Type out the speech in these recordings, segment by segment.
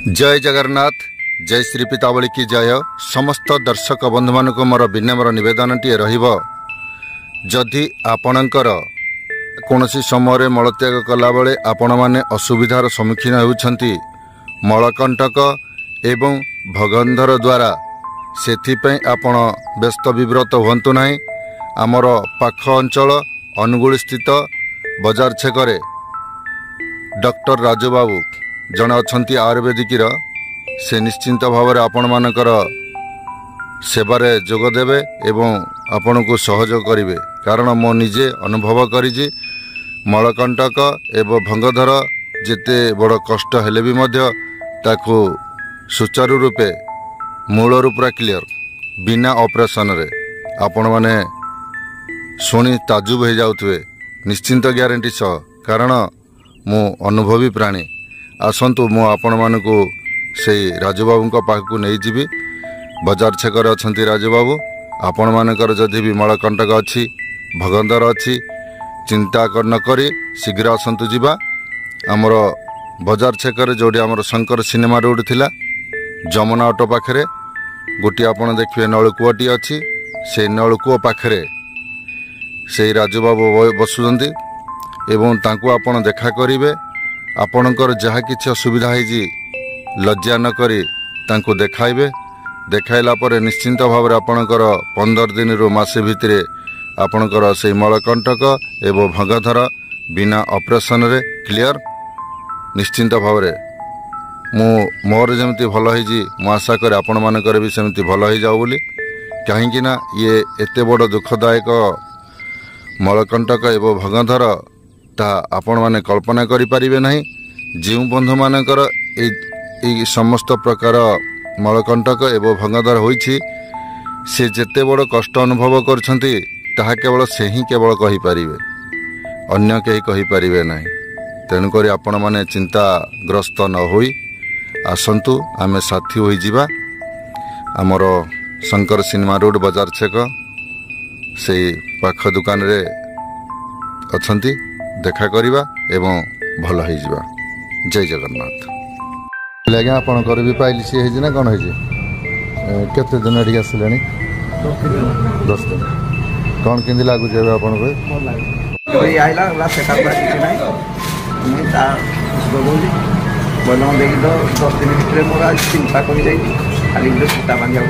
जय जगन्नाथ जय श्री पितावली की जय। समस्त दर्शक बंधु मानक मोर विनम्र निवेदनटी रही आपणकर कौनसी समय मलत्याग कला बेले आपण माने असुविधार सम्मुखीन होउछंती मलकंटक एवं भगंधर द्वारा सेथिपई आपण व्यस्त विव्रत हुंतु नाही। आमर पाख अंचल अनुगुल स्थित बजार छेकरे डॉक्टर राजू बाबू जड़े अच्छा आयुर्वेदिक से निश्चिंत भाव में आपण मानकर सेवारे जोगदेवे एवं आपण को सहयोग करेंगे। कारण मो निजे अनुभव करी मलकंटक एवं भंगधर जिते बड़ कष्ट हेले भी मध्य ताकू सुचारू रूपे मूलरू पूरा क्लियर बिना ऑपरेशन रे आपण माने शुणी ताजुब हो जाउथुवे निश्चिंत ग्यारंटी सह। कारण मु अनुभवी प्राणी आसतु मु आपण मानकु से राजूबाबू पाखक नहीं जीवी। बजार छेकर अच्छा राजूबाबू आपण मानकर जदि भी मलकंटक अच्छी भगंदर अच्छी चिंता न करी शीघ्र आसतु जीवा। आमर बजार छेकर जोड़ी आमर शंकर सिनेमा रोड थिला जमुना ऑटो पाखरे गोटी आपण देखिए नलकूटी अच्छी से नलकूप पाखरे से राजूबाबू बसुंट एवं तांको आपण देखा करिवे। आपणकर जहाँ किसी असुविधा है लज्जा न करी तांको देखाइबे। देखाइला पर निश्चिंत भाव में आपणकर 15 दिन रु मासे भितरे आपणकर से मलकंटक एवं भंगधर बिना ऑपरेशन रे क्लियर निश्चिंत भाव में मोर जमती भल हो आशा करे आपण मानकर भी सेमती भल हो जाओ बोली। कहीं ना ये एते बड़ दुखदायक मलकंटक एवं भंगधर ता आपण माने कल्पना करि परिबे नहीं। जीव बंधु मानकर ए समस्त प्रकार मलकंटक एवं भंगधर होइछि से जेते बड़ कष्ट अनुभव करछंती ताहा केवल से ही केवल कहि परिबे अन्य केही कहि परिबे नहीं। तेणु करी आपण माने चिंताग्रस्त न होई आसंतु आमे साथी होई जिबा। हमर शंकर सिनेमा रोड बाजार छेक से पाख दुकान रे अछंती देखा करिबा एवं भल हो जावा। जय जगन्नाथ। आज्ञा आपणकर भी पाइली सी है ना कौन है केते दिन एठी आसले 10 दिन कौन केंदी लागु जेबे आपन को कोई आइला ला सेटअप किछ नाही मैं ता बोली बोलम देखि तो 10 दिन भितर मोरा चिंता करि जाई खाली जो सुता बांधिया।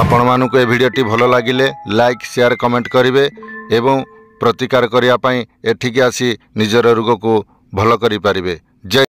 आपण मानु को ए वीडियोटी भलो लागिले लाइक शेयर कमेंट करिवे एवं प्रतिकार करिया पई एठिके आसी निजर रोग को भल करि पारिबे। जय।